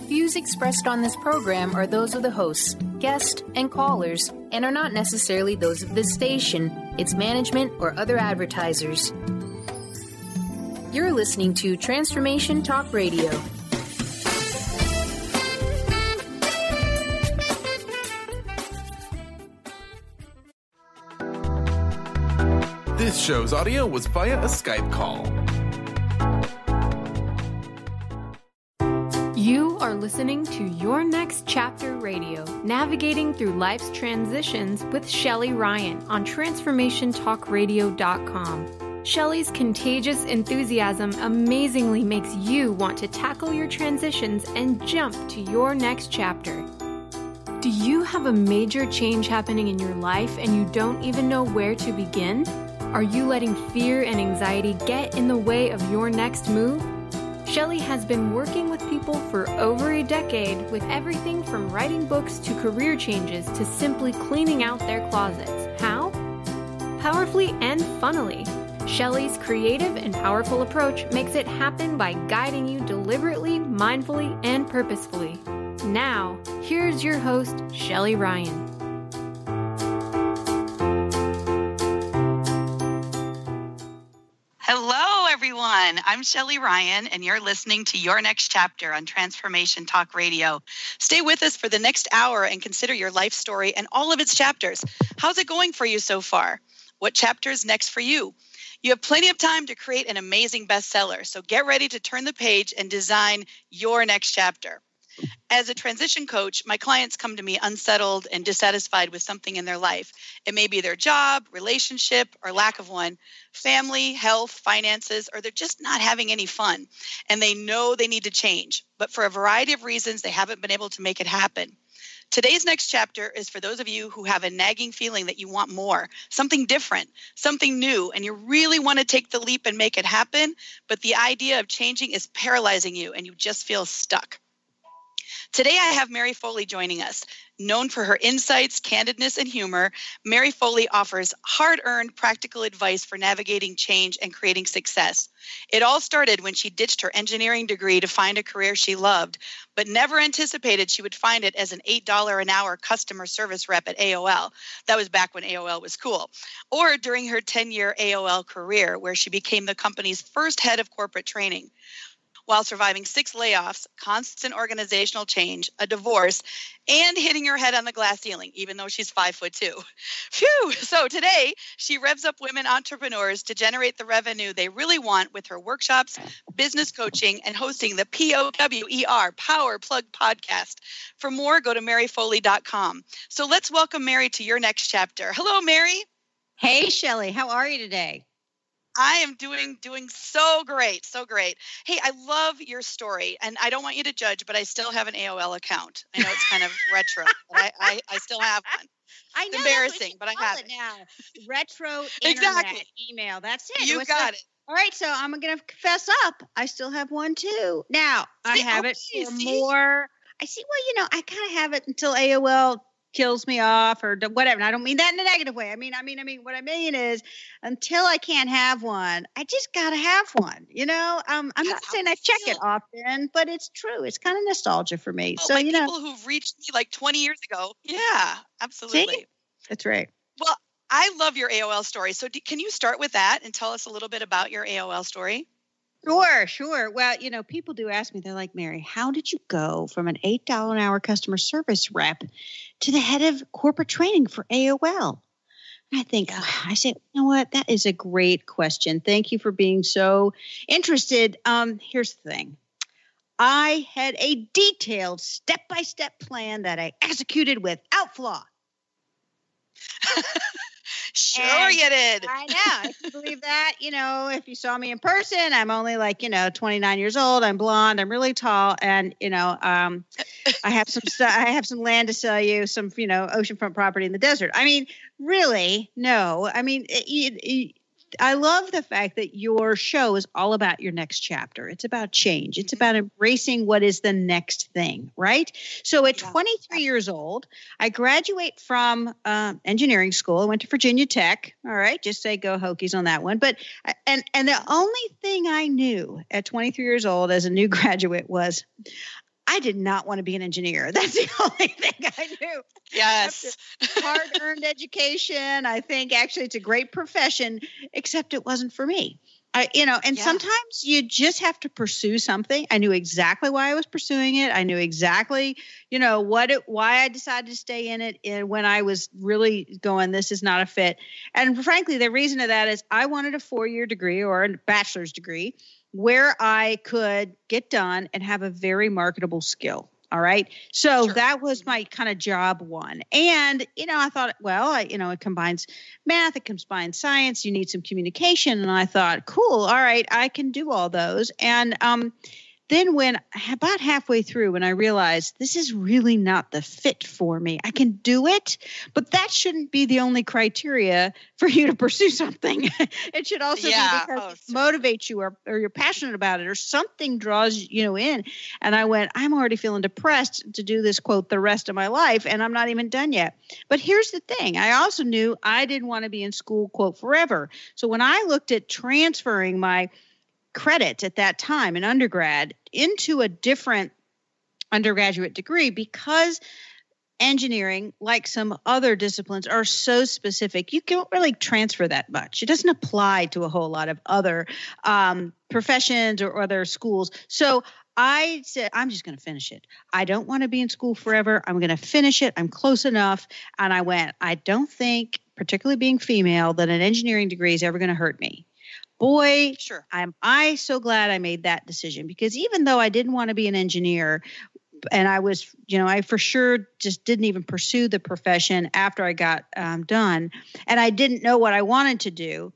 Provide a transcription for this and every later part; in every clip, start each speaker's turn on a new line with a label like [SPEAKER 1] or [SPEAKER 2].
[SPEAKER 1] Views expressed on this program are those of the hosts, guests, and callers, and are not necessarily those of this station, its management, or other advertisers. You're listening to Transformation Talk Radio.
[SPEAKER 2] This show's audio was via a Skype call.
[SPEAKER 3] You are listening to Your Next Chapter Radio, navigating through life's transitions with Shelly Ryan on TransformationTalkRadio.com. Shelly's contagious enthusiasm amazingly makes you want to tackle your transitions and jump to your next chapter. Do you have a major change happening in your life and you don't even know where to begin? Are you letting fear and anxiety get in the way of your next move? Shelly has been working with people for over a decade with everything from writing books to career changes to simply cleaning out their closets. How? Powerfully and funnily. Shelly's creative and powerful approach makes it happen by guiding you deliberately, mindfully, and purposefully. Now, here's your host, Shelly Ryan.
[SPEAKER 4] Hello, everyone. I'm Shelly Ryan, and you're listening to Your Next Chapter on Transformation Talk Radio. Stay with us for the next hour and consider your life story and all of its chapters. How's it going for you so far? What chapter is next for you? You have plenty of time to create an amazing bestseller, so get ready to turn the page and design your next chapter. As a transition coach, my clients come to me unsettled and dissatisfied with something in their life. It may be their job, relationship, or lack of one, family, health, finances, or they're just not having any fun. And they know they need to change, but for a variety of reasons, they haven't been able to make it happen. Today's next chapter is for those of you who have a nagging feeling that you want more, something different, something new, and you really want to take the leap and make it happen, but the idea of changing is paralyzing you and you just feel stuck. Today, I have Mary Foley joining us. Known for her insights, candidness, and humor, Mary Foley offers hard-earned practical advice for navigating change and creating success. It all started when she ditched her engineering degree to find a career she loved, but never anticipated she would find it as an $8 an hour customer service rep at AOL. That was back when AOL was cool. Or during her 10-year AOL career, where she became the company's first head of corporate training. While surviving 6 layoffs, constant organizational change, a divorce, and hitting her head on the glass ceiling, even though she's 5'2". Phew! So today, she revs up women entrepreneurs to generate the revenue they really want with her workshops, business coaching, and hosting the POWER, Power Plug podcast. For more, go to maryfoley.com. So let's welcome Mary to your next chapter. Hello, Mary.
[SPEAKER 5] Hey, Shelly. How are you today?
[SPEAKER 4] I am doing so great, so great. Hey, I love your story, and I don't want you to judge, but I still have an AOL account. I know it's kind of retro, but I still have one.
[SPEAKER 5] I know.
[SPEAKER 4] It's embarrassing, but I have it
[SPEAKER 5] now. Retro internet email. That's it.
[SPEAKER 4] You got it.
[SPEAKER 5] All right, so I'm going to confess up. I still have one too. Now, I have it for more. I see. Well, I kind of have it until AOL kills me off or whatever. And I don't mean that in a negative way. I mean, what I mean is until I can't have one, I just got to have one, I'm not saying I check it often, but it's true. It's kind of nostalgia for me.
[SPEAKER 4] Well, so, people who've reached me like 20 years ago. Yeah, absolutely.
[SPEAKER 5] See? That's right.
[SPEAKER 4] Well, I love your AOL story. So can you start with that and tell us a little bit about your AOL story?
[SPEAKER 5] Sure. Well, people do ask me, they're like, Mary, how did you go from an $8 an hour customer service rep to the head of corporate training for AOL? And I say, you know what? That is a great question. Thank you for being so interested. Here's the thing. I had a detailed step-by-step plan that I executed without flaw.
[SPEAKER 4] Sure you did.
[SPEAKER 5] I know. I can believe that. If you saw me in person, I'm only 29 years old. I'm blonde. I'm really tall. And, I have some land to sell you, some, oceanfront property in the desert. I mean, really, no. I mean, I love the fact that your show is all about your next chapter. It's about change. It's about embracing what is the next thing, right? So at 23 years old, I graduate from engineering school. I went to Virginia Tech. All right, just say go Hokies on that one. But and the only thing I knew at 23 years old as a new graduate was I did not want to be an engineer. That's the only thing I knew.
[SPEAKER 4] Yes.
[SPEAKER 5] Hard-earned education. I think actually it's a great profession, except it wasn't for me. Sometimes you just have to pursue something. I knew exactly why I was pursuing it. I knew exactly, why I decided to stay in it, and when I was really going, this is not a fit. And frankly, the reason of that is I wanted a 4-year degree or a bachelor's degree where I could get done and have a very marketable skill. All right. So that was my kind of job one. And, I thought, it combines math, it combines science, you need some communication. And I thought, cool. All right. I can do all those. And, then when about halfway through, when I realized this is really not the fit for me, I can do it, but that shouldn't be the only criteria for you to pursue something. It should also be because it motivates you or you're passionate about it or something draws you in. And I went, I'm already feeling depressed to do this, quote, the rest of my life, and I'm not even done yet. But here's the thing. I also knew I didn't want to be in school, quote, forever. So when I looked at transferring my credit at that time in undergrad into a different undergraduate degree, because engineering, like some other disciplines, are so specific, you can't really transfer that much. It doesn't apply to a whole lot of other professions or other schools. So I said, I'm just going to finish it. I don't want to be in school forever. I'm going to finish it. I'm close enough. And I went, I don't think, particularly being female, that an engineering degree is ever going to hurt me. Boy, am I so glad I made that decision, because even though I didn't want to be an engineer, and I was, I for sure just didn't even pursue the profession after I got done, and I didn't know what I wanted to do,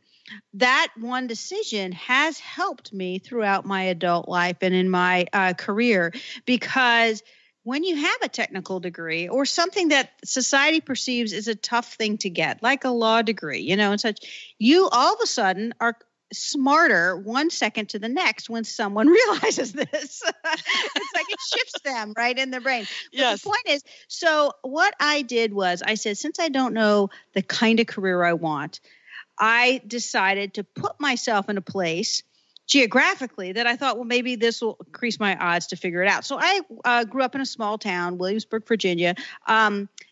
[SPEAKER 5] that one decision has helped me throughout my adult life and in my career, because when you have a technical degree or something that society perceives as a tough thing to get, like a law degree, and such, you all of a sudden are smarter 1 second to the next when someone realizes this. It's like it shifts them right in the brain. But the point is, so what I did was I said, since I don't know the kind of career I want, I decided to put myself in a place geographically that I thought, well, maybe this will increase my odds to figure it out. So I grew up in a small town, Williamsburg, Virginia,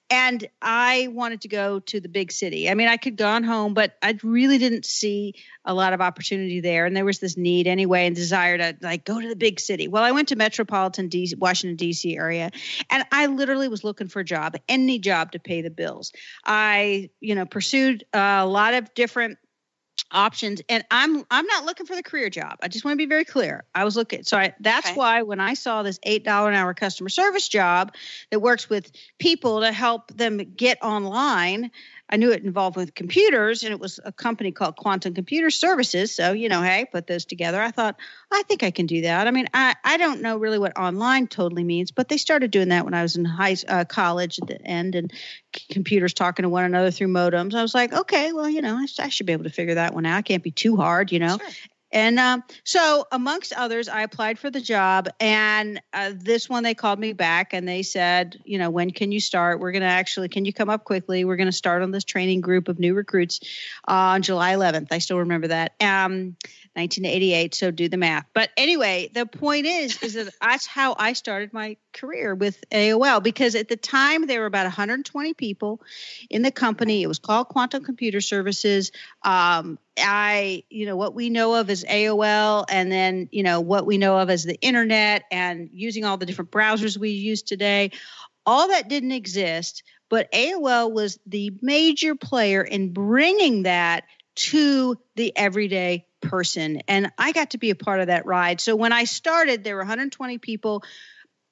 [SPEAKER 5] and I wanted to go to the big city. I mean, I could gone home, but I really didn't see a lot of opportunity there. And there was this need anyway and desire to go to the big city. Well, I went to metropolitan Washington, D.C. area, and I literally was looking for a job, any job to pay the bills. I, pursued a lot of different options, and I'm not looking for the career job. I just want to be very clear. I was looking. So that's why when I saw this $8 an hour customer service job that works with people to help them get online, I knew it involved with computers, and it was a company called Quantum Computer Services. So, hey, put those together. I thought, I think I can do that. I mean, I don't know really what online totally means, but they started doing that when I was in college at the end, and computers talking to one another through modems. I was like, okay, well, I should be able to figure that one out. It can't be too hard, Sure. And so amongst others, I applied for the job, and this one, they called me back and they said, when can you start? Can you come up quickly? We're going to start on this training group of new recruits on July 11th. I still remember that. 1988. So do the math. But anyway, the point is that that's how I started my career with AOL, because at the time there were about 120 people in the company. It was called Quantum Computer Services. What we know of as AOL, and then, what we know of as the internet, and using all the different browsers we use today, all that didn't exist, but AOL was the major player in bringing that to the everyday person. And I got to be a part of that ride. So when I started, there were 120 people.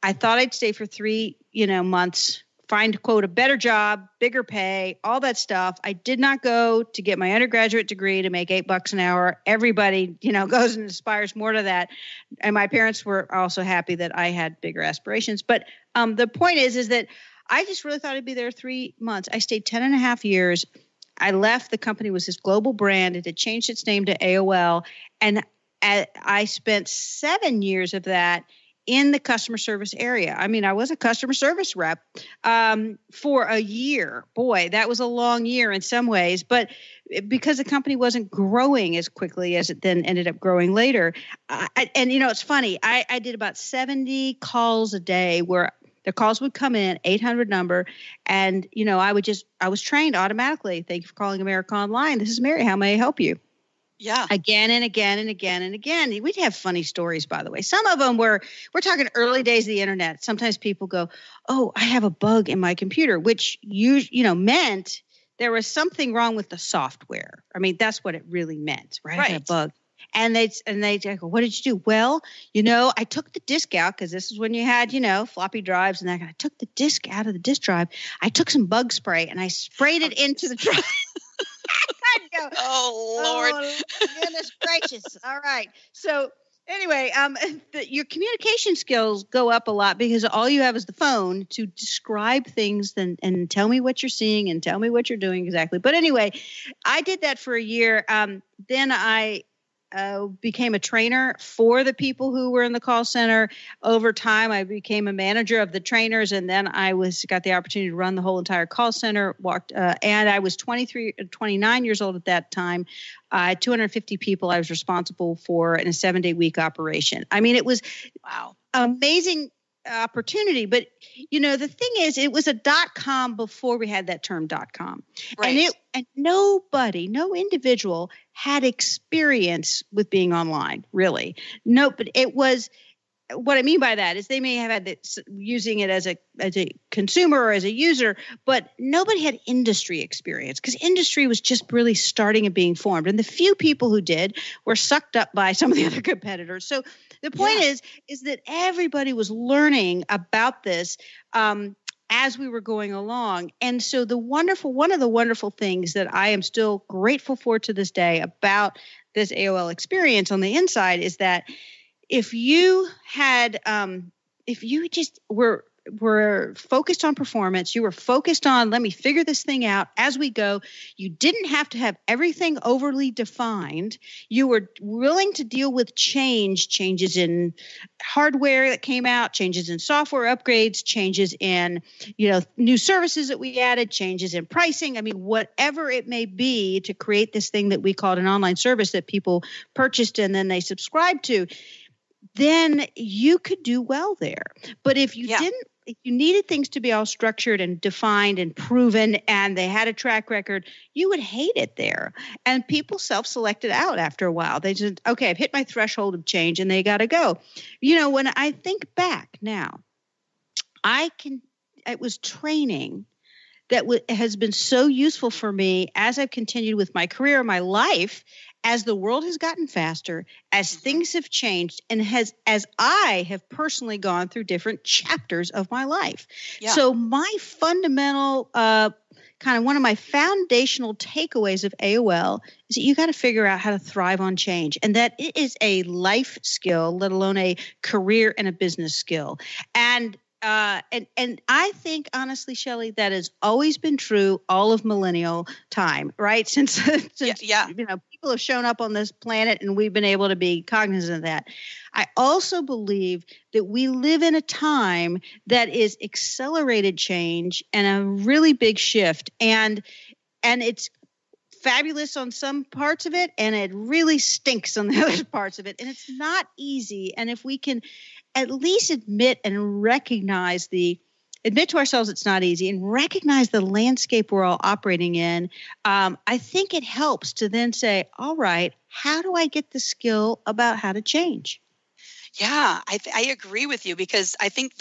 [SPEAKER 5] I thought I'd stay for 3, months, find, quote, a better job, bigger pay, all that stuff. I did not go to get my undergraduate degree to make $8 an hour. Everybody, goes and aspires more to that. And my parents were also happy that I had bigger aspirations. But the point is that I just really thought I'd be there 3 months. I stayed 10 and a half years. I left. The company was this global brand. It had changed its name to AOL. And I spent 7 years of that in the customer service area. I mean, I was a customer service rep for a year. Boy, that was a long year in some ways, but because the company wasn't growing as quickly as it then ended up growing later. And it's funny, I did about 70 calls a day where the calls would come in, 800 number, and, I was trained automatically. Thank you for calling America Online. This is Mary. How may I help you?
[SPEAKER 4] Yeah.
[SPEAKER 5] Again and again and again and again. We'd have funny stories, by the way. Some of them we're talking early days of the internet. Sometimes people go, "Oh, I have a bug in my computer," which meant there was something wrong with the software. I mean, that's what it really meant, right? I had a bug. And they go, "What did you do?" "Well, I took the disk out," because this is when you had, floppy drives and that. I took the disk out of the disk drive. I took some bug spray and I sprayed it into the drive. I'd go,
[SPEAKER 4] "Oh, Lord.
[SPEAKER 5] Oh, goodness gracious. All right." So anyway, your communication skills go up a lot because all you have is the phone to describe things and tell me what you're seeing and tell me what you're doing exactly. But anyway, I did that for a year. Then I became a trainer for the people who were in the call center. Over time, I became a manager of the trainers, and then I got the opportunity to run the whole entire call center. And I was 29 years old at that time. 250 people I was responsible for in a 7-day week operation. I mean, it was amazing opportunity. But, the thing is, it was a .com before we had that term .com.
[SPEAKER 4] Right.
[SPEAKER 5] And nobody, no individual had experience with being online, really. No, but it was, what I mean by that is they may have had using it as a consumer or as a user, but nobody had industry experience because industry was just really starting and being formed. And the few people who did were sucked up by some of the other competitors. So the point is that everybody was learning about this as we were going along. And so one of the wonderful things that I am still grateful for to this day about this AOL experience on the inside is that if you just were focused on performance, you were focused on, let me figure this thing out as we go. You didn't have to have everything overly defined. You were willing to deal with changes in hardware that came out, changes in software upgrades, changes in, new services that we added, changes in pricing. I mean, whatever it may be to create this thing that we called an online service that people purchased and then they subscribed to, then you could do well there. But if you didn't, if you needed things to be all structured and defined and proven and they had a track record, you would hate it there. And people self-selected out after a while. They just, okay, I've hit my threshold of change and they got to go. When I think back now, it was training that has been so useful for me as I've continued with my career, my life, as the world has gotten faster, as things have changed, and as I have personally gone through different chapters of my life. Yeah. So my fundamental, kind of one of my foundational takeaways of AOL is that you got to figure out how to thrive on change, and that it is a life skill, let alone a career and a business skill. And I think, honestly, Shelly, that has always been true all of millennial time, right? Since people have shown up on this planet and we've been able to be cognizant of that. I also believe that we live in a time that is accelerated change and a really big shift. And it's fabulous on some parts of it, and it really stinks on the other parts of it. And it's not easy. And if we can at least admit to ourselves it's not easy and recognize the landscape we're all operating in, I think it helps to then say, all right, how do I get the skill about how to change?
[SPEAKER 4] Yeah, I agree with you, because I think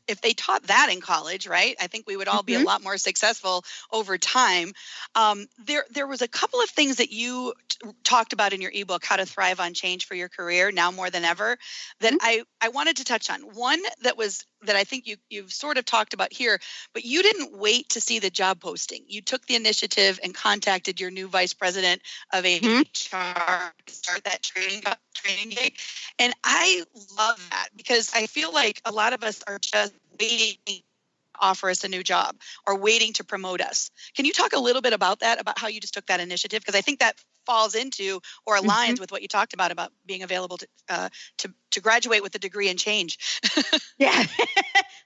[SPEAKER 4] if they taught that in college, right, I think we would all be a lot more successful over time. There was a couple of things that you talked about in your ebook, How to Thrive on Change for Your Career Now More Than Ever, that I wanted to touch on. One that I think you've sort of talked about here, but you didn't wait to see the job posting. You took the initiative and contacted your new vice president of HR to start that training gig. And I love that, because I feel like a lot of us are just waiting to offer us a new job or waiting to promote us. Can you talk a little bit about that, about how you just took that initiative? Because I think that falls into or aligns with what you talked about being available to graduate with a degree and change.
[SPEAKER 5] Yeah,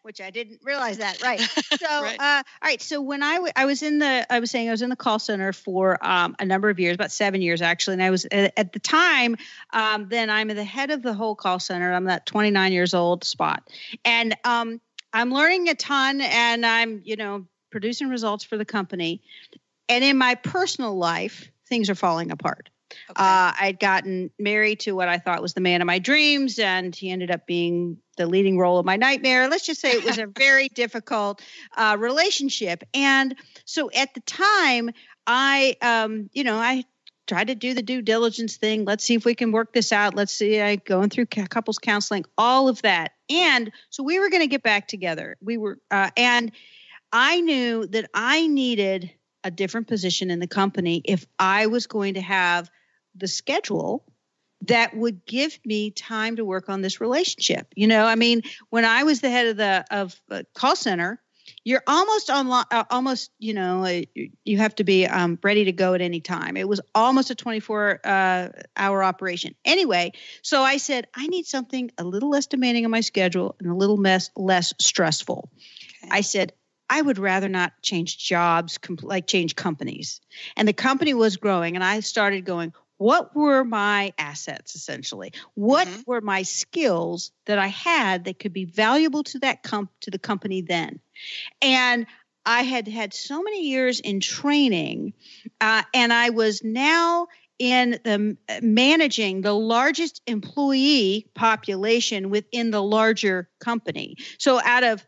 [SPEAKER 5] which I didn't realize that. Right. So,
[SPEAKER 4] Right.
[SPEAKER 5] All right. So when I was in the call center for a number of years, about 7 years actually, and I was at the time. Then I'm the head of the whole call center. I'm that 29 years old spot, and I'm learning a ton, and I'm producing results for the company. And in my personal life, things are falling apart. Okay. I'd gotten married to what I thought was the man of my dreams, and he ended up being the leading role of my nightmare. Let's just say it was a very difficult relationship. And so at the time, I tried to do the due diligence thing. Let's see if we can work this out. Let's see, going through couples counseling, all of that. And so we were going to get back together. And I knew that I needed a different position in the company if I was going to have the schedule that would give me time to work on this relationship. When I was the head of the call center, you're almost you have to be ready to go at any time. It was almost a 24-hour operation. Anyway, so I said, I need something a little less demanding on my schedule and a little less stressful. Okay. I said, I would rather not change jobs, change companies. And the company was growing, and I started going, what were my assets, essentially? What were my skills that I had that could be valuable to to the company then? And I had so many years in training, and I was now in managing the largest employee population within the larger company. So out of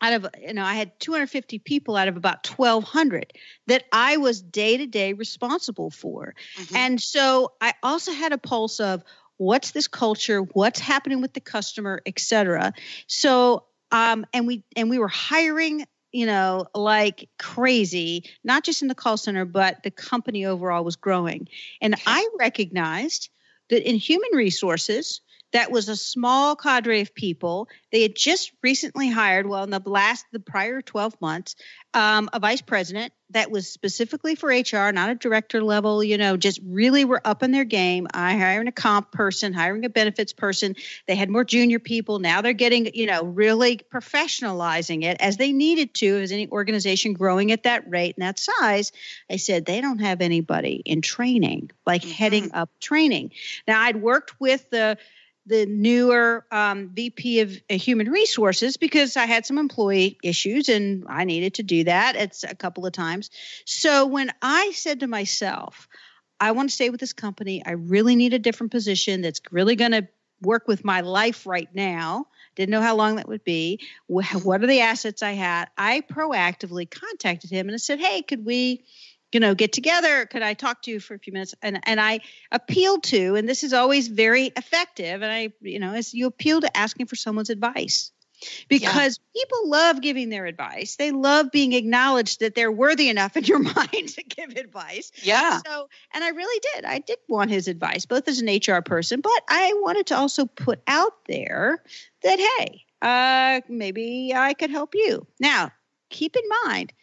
[SPEAKER 5] I had 250 people out of about 1,200 that I was day-to-day responsible for. Mm-hmm. And so I also had a pulse of what's this culture, what's happening with the customer, et cetera. So, and we were hiring, like crazy, not just in the call center, but the company overall was growing. And I recognized that in human resources, that was a small cadre of people. They had just recently hired, in the prior 12 months, a vice president that was specifically for HR, not a director level, just really were up in their game. Hiring a comp person, hiring a benefits person. They had more junior people. Now they're getting, really professionalizing it as they needed to, as any organization growing at that rate and that size. I said, they don't have anybody in training, heading up training. Now I'd worked with the newer VP of Human Resources because I had some employee issues and I needed to do that a couple of times. So when I said to myself, I want to stay with this company, I really need a different position that's really going to work with my life right now. Didn't know how long that would be. What are the assets I had? I proactively contacted him and I said, hey, could we get together? Could I talk to you for a few minutes? And I appealed to, and this is always very effective. And as you appeal to asking for someone's advice, because people love giving their advice. They love being acknowledged that they're worthy enough in your mind to give advice.
[SPEAKER 4] Yeah.
[SPEAKER 5] So, and I really did. I did want his advice, both as an HR person, but I wanted to also put out there that, hey, maybe I could help you. Now, keep in mind,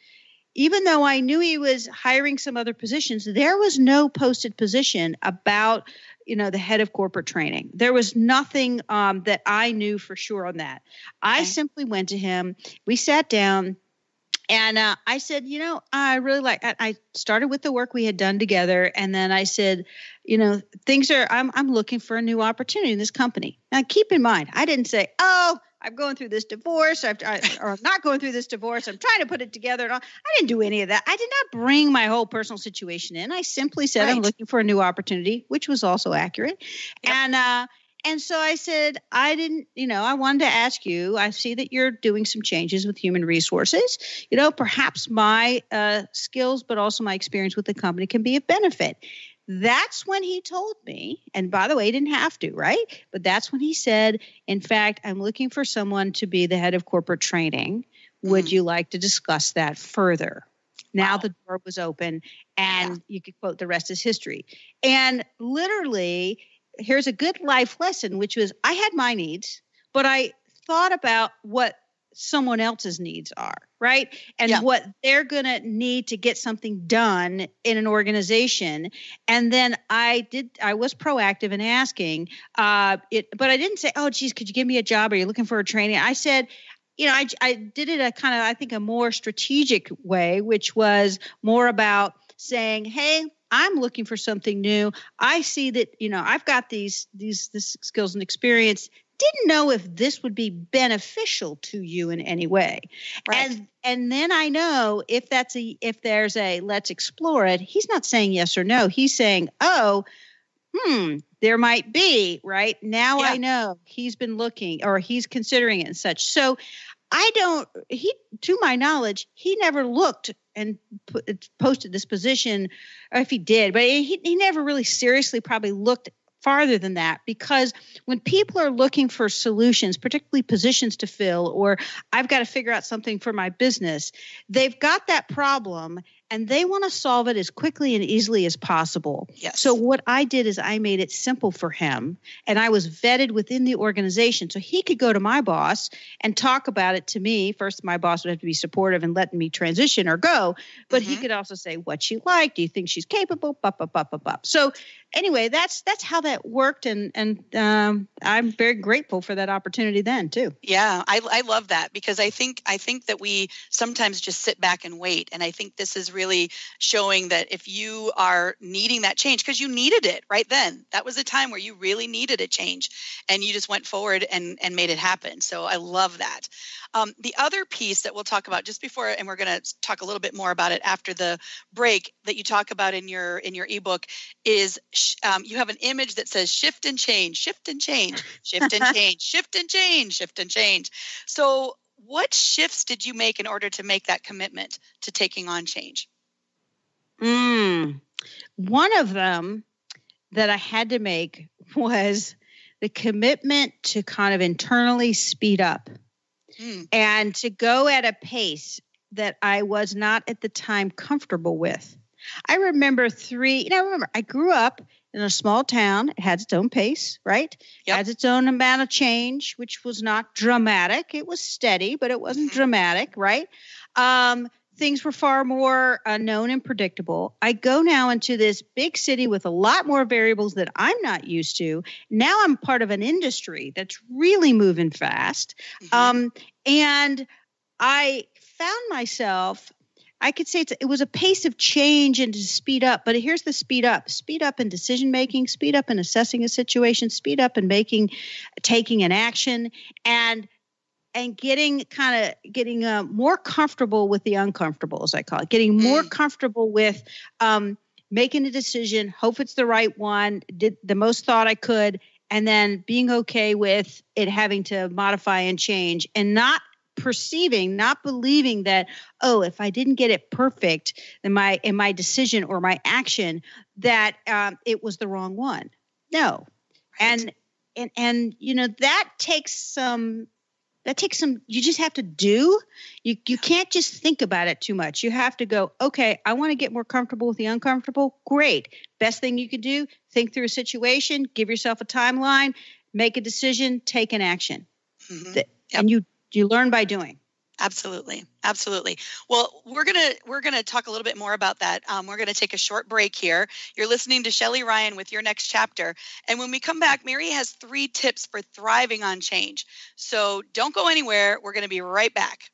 [SPEAKER 5] even though I knew he was hiring some other positions, there was no posted position about, the head of corporate training. There was nothing that I knew for sure on that. I simply went to him. We sat down and I said, I really I started with the work we had done together. And then I said, I'm looking for a new opportunity in this company. Now, keep in mind, I didn't say, I'm going through this divorce, or I'm not going through this divorce. I'm trying to put it together. I didn't do any of that. I did not bring my whole personal situation in. I simply said, I'm looking for a new opportunity, which was also accurate. Yep. And so I said, I wanted to ask you, I see that you're doing some changes with human resources. Perhaps my skills, but also my experience with the company can be of benefit. That's when he told me, and by the way, he didn't have to, right? But that's when he said, in fact, I'm looking for someone to be the head of corporate training. Would you like to discuss that further? Now the door was open, and you could quote, the rest is history. And literally, here's a good life lesson, which was I had my needs, but I thought about what someone else's needs are, right? And what they're going to need to get something done in an organization. And then I was proactive in asking but I didn't say, oh, geez, could you give me a job? Are you looking for a training? I said, I did it I think a more strategic way, which was more about saying, hey, I'm looking for something new. I see that, I've got these skills and experience. Didn't know if this would be beneficial to you in any way. Right. And then I know if there's a let's explore it, he's not saying yes or no. He's saying, oh, there might be, right? Now I know he's been looking or he's considering it and such. So to my knowledge, he never looked and posted this position, or if he did, but he never really seriously probably looked farther than that, because when people are looking for solutions, particularly positions to fill, or I've got to figure out something for my business, they've got that problem and they want to solve it as quickly and easily as possible. Yes. So what I did is I made it simple for him, and I was vetted within the organization. So he could go to my boss and talk about it to me. First, my boss would have to be supportive and let me transition or go, but he could also say, what's she like? Do you think she's capable? So anyway, that's how that worked. And I'm very grateful for that opportunity then too.
[SPEAKER 4] Yeah, I love that, because I think that we sometimes just sit back and wait. And I think this is really showing that if you are needing that change, because you needed it right then, that was a time where you really needed a change, and you just went forward and made it happen. So I love that. The other piece that we'll talk about just before, and we're going to talk a little bit more about it after the break, that you talk about in your ebook is you have an image that says shift and change, shift and change, shift and change, shift and change, shift and change. So what shifts did you make in order to make that commitment to taking on change?
[SPEAKER 5] One of them that I had to make was the commitment to kind of internally speed up and to go at a pace that I was not at the time comfortable with. I remember I grew up in a small town. It had its own pace, right? Yep. It had its own amount of change, which was not dramatic. It was steady, but it wasn't dramatic, right? Things were far more known and predictable. I go now into this big city with a lot more variables that I'm not used to. Now I'm part of an industry that's really moving fast. And I found myself, I could say it was a pace of change and to speed up, but here's the speed up in decision making, speed up in assessing a situation, speed up in taking an action, and getting more comfortable with the uncomfortable, as I call it, getting more comfortable with making a decision, hope it's the right one, did the most thought I could, and then being okay with it having to modify and change, and not believing that, oh, if I didn't get it perfect in my decision or my action, that it was the wrong one. No. Right. And that takes some, you just have to do. You can't just think about it too much. You have to go, okay, I want to get more comfortable with the uncomfortable. Great. Best thing you could do, think through a situation, give yourself a timeline, make a decision, take an action. And you learn by doing.
[SPEAKER 4] Absolutely. Absolutely. Well, we're gonna talk a little bit more about that. We're going to take a short break here. You're listening to Shelly Ryan with Your Next Chapter. And when we come back, Mary has 3 tips for thriving on change. So don't go anywhere. We're going to be right back.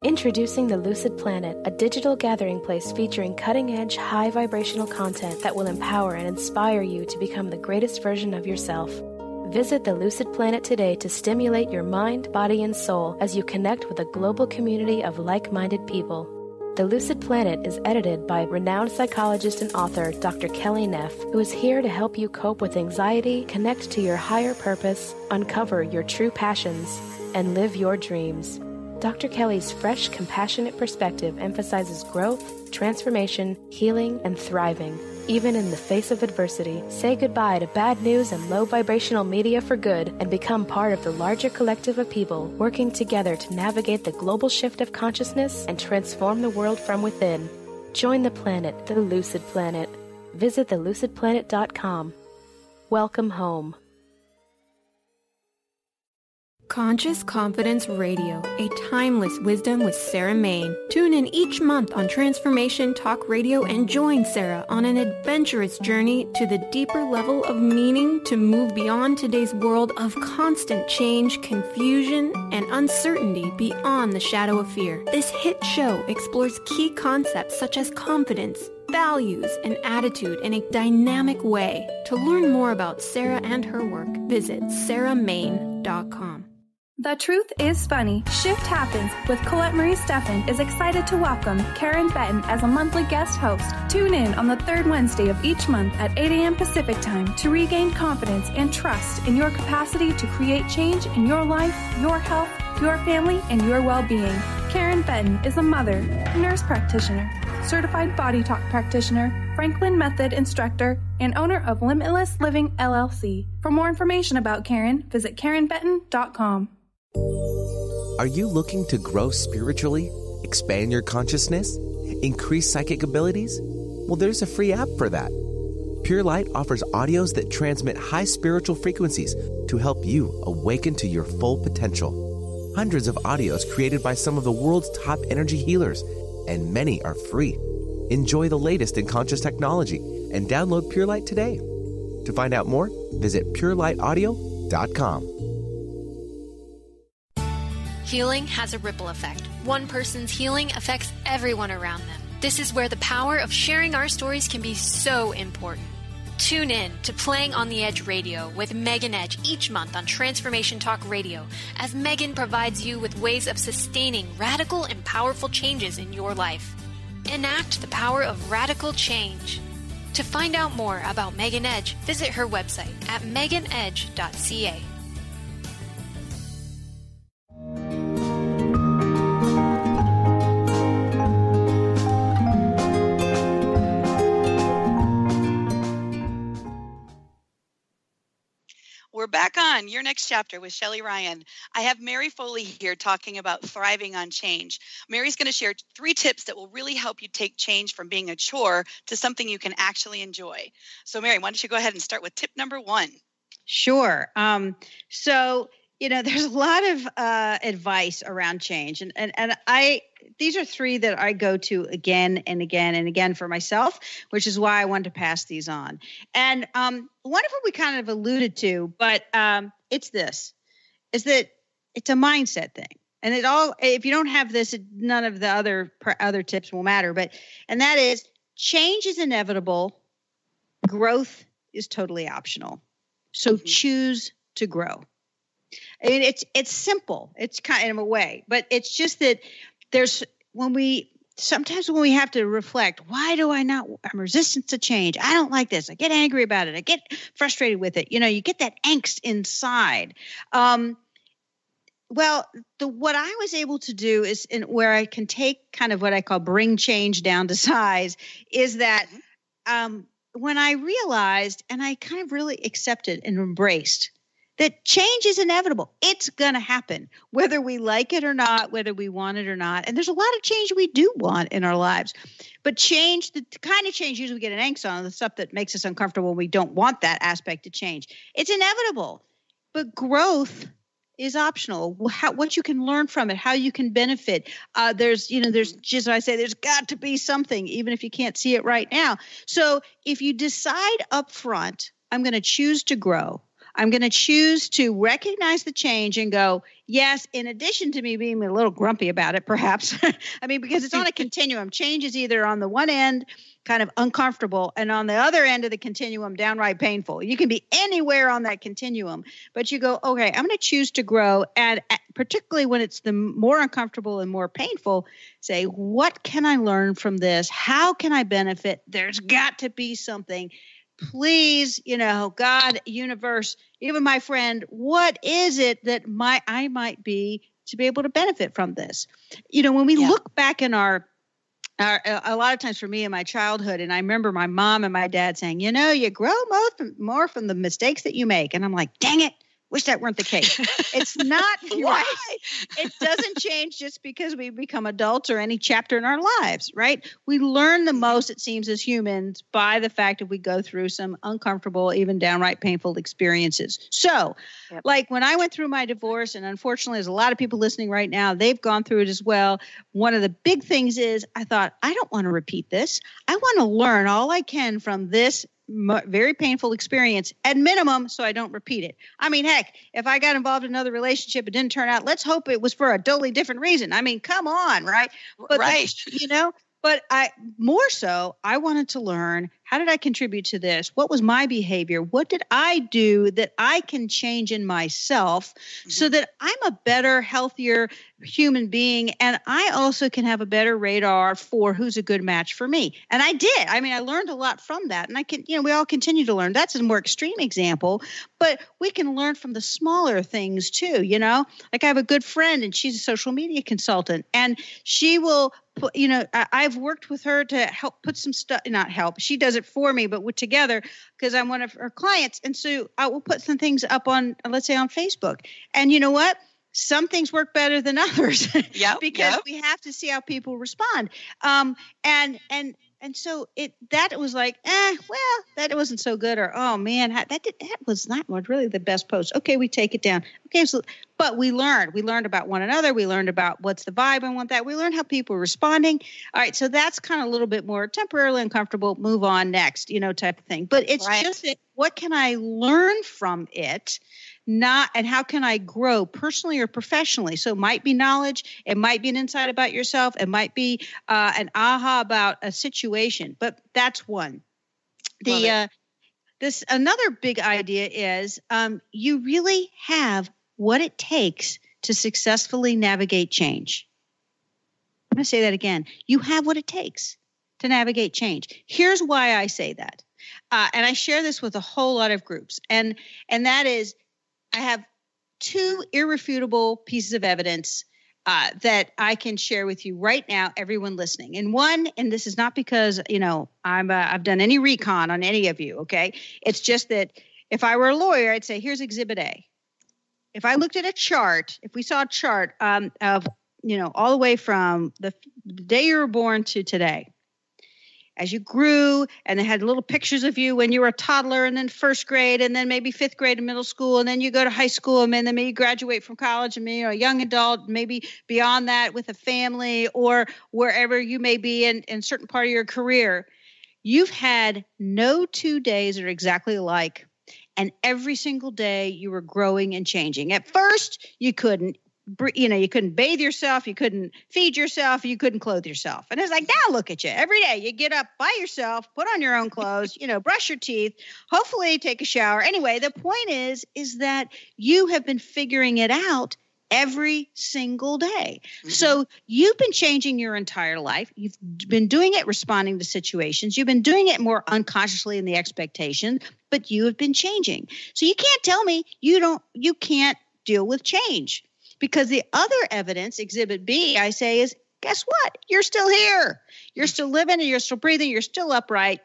[SPEAKER 6] Introducing the Lucid Planet, a digital gathering place featuring cutting-edge, high-vibrational content that will empower and inspire you to become the greatest version of yourself. Visit the Lucid Planet today to stimulate your mind, body, and soul as you connect with a global community of like-minded people. The Lucid Planet is edited by renowned psychologist and author Dr. Kelly Neff, who is here to help you cope with anxiety, connect to your higher purpose, uncover your true passions, and live your dreams. Dr. Kelly's fresh, compassionate perspective emphasizes growth, transformation, healing, and thriving. Even in the face of adversity, say goodbye to bad news and low-vibrational media for good and become part of the larger collective of people working together to navigate the global shift of consciousness and transform the world from within. Join the planet, the Lucid Planet. Visit thelucidplanet.com. Welcome home.
[SPEAKER 3] Conscious Confidence Radio, a timeless wisdom with Sarah Main. Tune in each month on Transformation Talk Radio and join Sarah on an adventurous journey to the deeper level of meaning to move beyond today's world of constant change, confusion, and uncertainty beyond the shadow of fear. This hit show explores key concepts such as confidence, values, and attitude in a dynamic way. To learn more about Sarah and her work, visit sarahmain.com.
[SPEAKER 7] The Truth is Funny. Shift Happens with Colette Marie Steffen is excited to welcome Karen Benton as a monthly guest host. Tune in on the third Wednesday of each month at 8 a.m. Pacific Time to regain confidence and trust in your capacity to create change in your life, your health, your family, and your well-being. Karen Benton is a mother, nurse practitioner, certified body talk practitioner, Franklin Method instructor, and owner of Limitless Living LLC. For more information about Karen, visit KarenBenton.com.
[SPEAKER 8] Are you looking to grow spiritually, expand your consciousness, increase psychic abilities? Well, there's a free app for that. Pure Light offers audios that transmit high spiritual frequencies to help you awaken to your full potential. Hundreds of audios created by some of the world's top energy healers, and many are free. Enjoy the latest in conscious technology and download Pure Light today. To find out more, visit purelighaudio.com.
[SPEAKER 9] Healing has a ripple effect. One person's healing affects everyone around them. This is where the power of sharing our stories can be so important. Tune in to Playing on the Edge Radio with Megan Edge each month on Transformation Talk Radio, as Megan provides you with ways of sustaining radical and powerful changes in your life. Enact the power of radical change. To find out more about Megan Edge, visit her website at meganedge.ca.
[SPEAKER 4] We're back on Your Next Chapter with Shelly Ryan. I have Mary Foley here talking about thriving on change. Mary's going to share 3 tips that will really help you take change from being a chore to something you can actually enjoy. So Mary, why don't you go ahead and start with tip number 1?
[SPEAKER 5] Sure. There's a lot of advice around change, and these are 3 that I go to again and again and again for myself, which is why I wanted to pass these on. And one of them we kind of alluded to, but it's that it's a mindset thing. And if you don't have this, none of the other tips will matter. And that is, change is inevitable. Growth is totally optional. So choose to grow. I mean, it's simple. It's kind of a way, but it's just that sometimes when we have to reflect, why do I'm resistant to change. I don't like this. I get angry about it. I get frustrated with it. You get that angst inside. What I was able to do is where I can take kind of what I call bring change down to size is that, when I realized, and I kind of really accepted and embraced, that change is inevitable. It's going to happen, whether we like it or not, whether we want it or not. And there's a lot of change we do want in our lives. But change, the kind of change usually we get an angst on, the stuff that makes us uncomfortable, we don't want that aspect to change. It's inevitable. But growth is optional. What you can learn from it, how you can benefit. There's just, I say, there's got to be something, even if you can't see it right now. So if you decide up front, I'm going to choose to grow, I'm going to choose to recognize the change and go, yes, in addition to me being a little grumpy about it, perhaps. Because it's on a continuum. Change is either on the one end, kind of uncomfortable, and on the other end of the continuum, downright painful. You can be anywhere on that continuum, but you go, okay, I'm going to choose to grow. And particularly when it's the more uncomfortable and more painful, say, what can I learn from this? How can I benefit? There's got to be something. Please, God, universe, even my friend, what is it that I might be to be able to benefit from this? When we look back in a lot of times for me in my childhood, and I remember my mom and my dad saying, you grow more from the mistakes that you make. And I'm like, dang it, Wish that weren't the case. It's not right. It doesn't change just because we become adults or any chapter in our lives, right? We learn the most, it seems, as humans by the fact that we go through some uncomfortable, even downright painful experiences. So, like when I went through my divorce, and unfortunately, there's a lot of people listening right now, they've gone through it as well. One of the big things is I thought, I don't want to repeat this. I want to learn all I can from this very painful experience at minimum, so I don't repeat it. I mean, heck, if I got involved in another relationship, it didn't turn out, let's hope it was for a totally different reason. I mean, come on, right? But
[SPEAKER 4] right.
[SPEAKER 5] But more so, I wanted to learn, how did I contribute to this? What was my behavior? What did I do that I can change in myself so that I'm a better, healthier human being? And I also can have a better radar for who's a good match for me. And I did. I mean, I learned a lot from that. And we all continue to learn. That's a more extreme example, but we can learn from the smaller things too, Like I have a good friend and she's a social media consultant, and she will I've worked with her to help put some stuff, not help. She does it for me, but we're together because I'm one of her clients. And so I will put some things up on, let's say, on Facebook. And you know what? Some things work better than others because we have to see how people respond. And so that was like, that wasn't so good, or, oh man, that was not really the best post. Okay, we take it down. Okay, but we learned about one another. We learned about what's the vibe and what that. We learned how people are responding. All right, so that's kind of a little bit more temporarily uncomfortable. Move on next, type of thing. But it's just that, what can I learn from it? And how can I grow personally or professionally? So it might be knowledge. It might be an insight about yourself. It might be an aha about a situation, but that's one. This another big idea is you really have what it takes to successfully navigate change. I'm going to say that again. You have what it takes to navigate change. Here's why I say that. And I share this with a whole lot of groups. And that is, I have two irrefutable pieces of evidence that I can share with you right now, everyone listening. And this is not because, I've done any recon on any of you, okay? It's just that if I were a lawyer, I'd say, here's Exhibit A. If I looked at a chart, if we saw a chart of, all the way from the day you were born to today, as you grew, and they had little pictures of you when you were a toddler, and then first grade, and then maybe fifth grade and middle school, and then you go to high school, and then maybe you graduate from college, and maybe a young adult, maybe beyond that with a family or wherever you may be in certain part of your career. You've had no 2 days that are exactly alike, and every single day you were growing and changing. At first, you couldn't bathe yourself, you couldn't feed yourself, you couldn't clothe yourself. And it's like, now look at you. Every day you get up by yourself, put on your own clothes, brush your teeth, hopefully take a shower. Anyway, the point is that you have been figuring it out every single day. Mm-hmm. So you've been changing your entire life. You've been doing it responding to situations. You've been doing it more unconsciously in the expectation, but you have been changing. So you can't tell me you can't deal with change. Because the other evidence, Exhibit B, I say is, guess what? You're still here. You're still living and you're still breathing. You're still upright.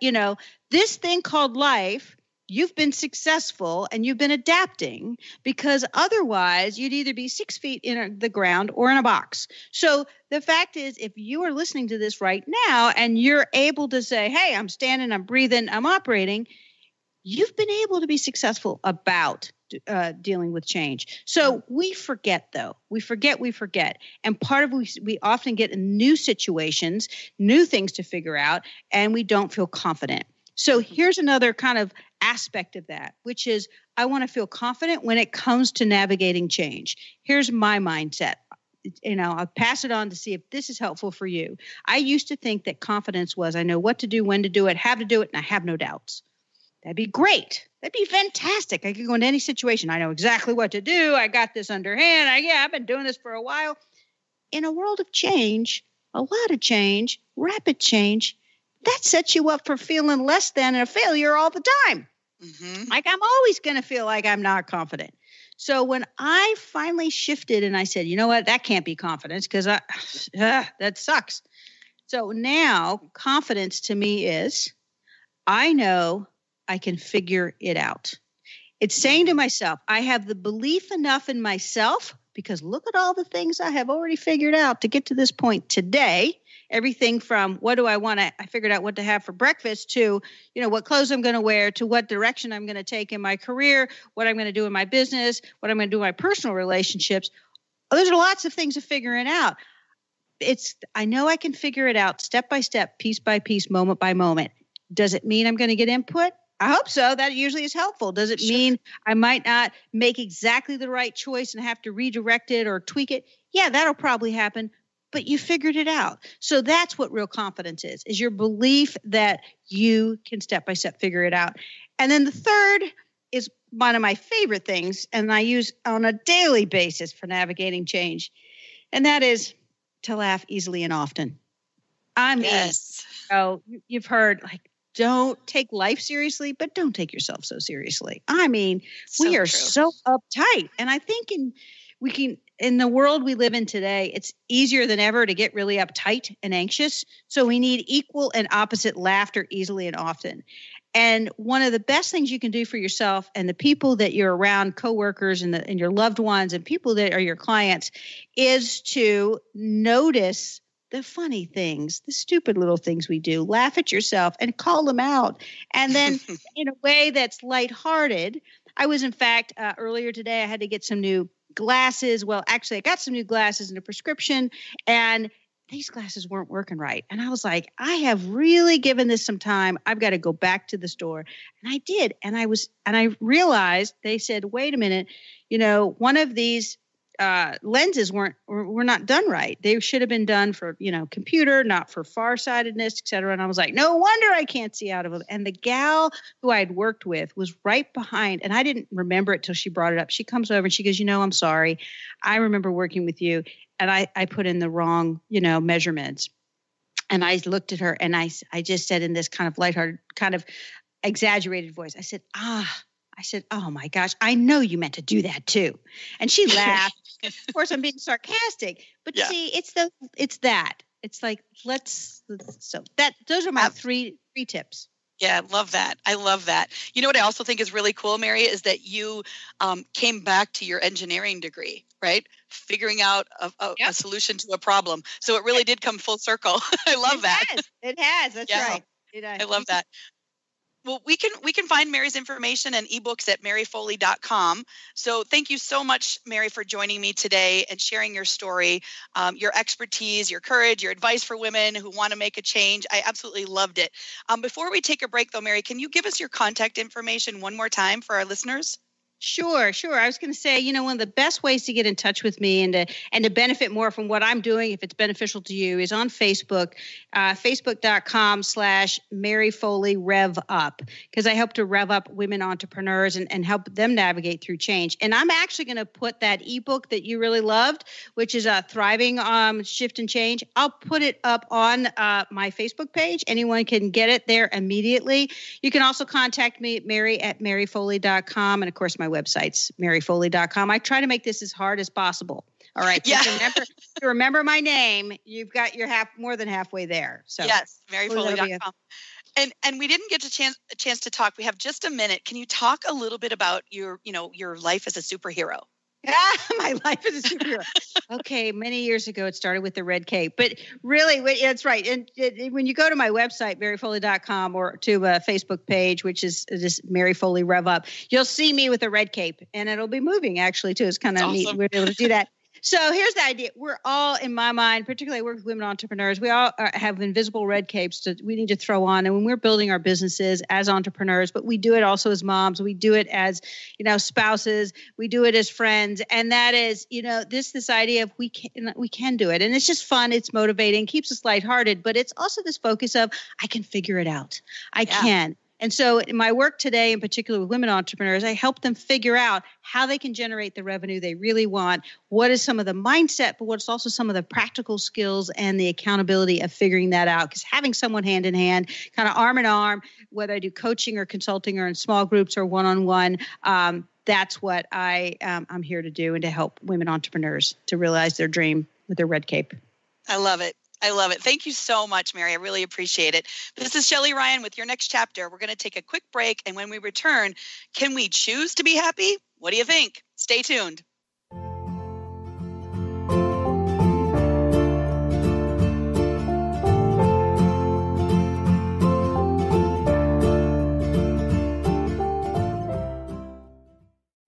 [SPEAKER 5] This thing called life, you've been successful and you've been adapting, because otherwise you'd either be 6 feet in the ground or in a box. So the fact is, if you are listening to this right now and you're able to say, hey, I'm standing, I'm breathing, I'm operating, you've been able to be successful about dealing with change. So we forget, though. We forget. And part of we often get in new situations, new things to figure out, and we don't feel confident. So here's another kind of aspect of that, which is I want to feel confident when it comes to navigating change. Here's my mindset. I'll pass it on to see if this is helpful for you. I used to think that confidence was, I know what to do, when to do it, how to do it, and I have no doubts. That'd be great. That'd be fantastic. I could go into any situation. I know exactly what to do. I got this underhand. I've been doing this for a while. In a world of change, a lot of change, rapid change, that sets you up for feeling less than a failure all the time. Mm-hmm. Like I'm always going to feel like I'm not confident. So when I finally shifted and I said, you know what, that can't be confidence because that sucks. So now confidence to me is I know I can figure it out. It's saying to myself, I have the belief enough in myself because look at all the things I have already figured out to get to this point today. Everything from what do I want to, I figured out what to have for breakfast to, what clothes I'm going to wear to what direction I'm going to take in my career, what I'm going to do in my business, what I'm going to do in my personal relationships. Those are lots of things to figuring out. I know I can figure it out step by step, piece by piece, moment by moment. Does it mean I'm going to get input? I hope so. That usually is helpful. Does it mean I might not make exactly the right choice and have to redirect it or tweak it? Yeah, that'll probably happen. But you figured it out. So that's what real confidence is your belief that you can step by step figure it out. And then the third is one of my favorite things, and I use on a daily basis for navigating change. And that is to laugh easily and often. I mean,
[SPEAKER 4] yes.
[SPEAKER 5] You've heard don't take life seriously, but don't take yourself so seriously. I mean, we are so uptight. And I think in the world we live in today, it's easier than ever to get really uptight and anxious. So we need equal and opposite laughter easily and often. And one of the best things you can do for yourself and the people that you're around, coworkers and your loved ones and people that are your clients, is to notice the funny things, the stupid little things we do. Laugh at yourself and call them out. And then in a way that's lighthearted. I was, in fact, earlier today, I had to get some new glasses. Well, actually, I got some new glasses and a prescription, and these glasses weren't working right. And I was like, I have really given this some time. I've got to go back to the store. And I did. And I realized they said, wait a minute, one of these lenses were not done right. They should have been done for, computer, not for farsightedness, et cetera. And I was like, no wonder I can't see out of them. And the gal who I had worked with was right behind, and I didn't remember it till she brought it up. She comes over and she goes, I'm sorry. I remember working with you and I put in the wrong, measurements. And I looked at her and I just said in this kind of lighthearted, kind of exaggerated voice, I said, oh my gosh, I know you meant to do that too. And she laughed. Of course, I'm being sarcastic, but see, it's that. It's like, those are my three tips.
[SPEAKER 4] Yeah, I love that. I love that. You know what I also think is really cool, Mary, is that you came back to your engineering degree, right? Figuring out a solution to a problem. So it really did come full circle. I love that.
[SPEAKER 5] It has. That's right.
[SPEAKER 4] I love that. Well, we can find Mary's information and ebooks at maryfoley.com. So thank you so much, Mary, for joining me today and sharing your story, your expertise, your courage, your advice for women who want to make a change. I absolutely loved it. Before we take a break, though, Mary, can you give us your contact information one more time for our listeners?
[SPEAKER 5] Sure. I was going to say, one of the best ways to get in touch with me and to benefit more from what I'm doing, if it's beneficial to you, is on Facebook, facebook.com/Mary Foley Rev Up, because I help to rev up women entrepreneurs and help them navigate through change. And I'm actually going to put that ebook that you really loved, which is Thriving Shift and Change. I'll put it up on my Facebook page. Anyone can get it there immediately. You can also contact me, Mary at maryfoley.com. And of course, my website's maryfoley.com. I try to make this as hard as possible. All right.
[SPEAKER 4] Yeah.
[SPEAKER 5] To remember my name, you've got your more than halfway there. So
[SPEAKER 4] yes, maryfoley.com. And we didn't get a chance to talk. We have just a minute. Can you talk a little bit about your life as a superhero?
[SPEAKER 5] My life as a superhero. Okay, many years ago, it started with the red cape. But really, that's right. And when you go to my website, maryfoley.com, or to a Facebook page, which is just Mary Foley Rev Up, you'll see me with a red cape. And it'll be moving, actually, too. It's kind of neat. We're able to do that. So here's the idea. We're all, in my mind, particularly I work with women entrepreneurs, we all have invisible red capes that we need to throw on. And when we're building our businesses as entrepreneurs, but we do it also as moms, we do it as, spouses, we do it as friends. And that is, this idea of we can do it. And it's just fun. It's motivating, keeps us lighthearted. But it's also this focus of I can figure it out. I can. And so in my work today, in particular with women entrepreneurs, I help them figure out how they can generate the revenue they really want, what is some of the mindset, but what's also some of the practical skills and the accountability of figuring that out. Because having someone hand in hand, kind of arm in arm, whether I do coaching or consulting or in small groups or one-on-one, that's what I'm here to do and to help women entrepreneurs to realize their dream with their red cape.
[SPEAKER 4] I love it. I love it. Thank you so much, Mary. I really appreciate it. This is Shelly Ryan with Your Next Chapter. We're going to take a quick break, and when we return, can we choose to be happy? What do you think? Stay tuned.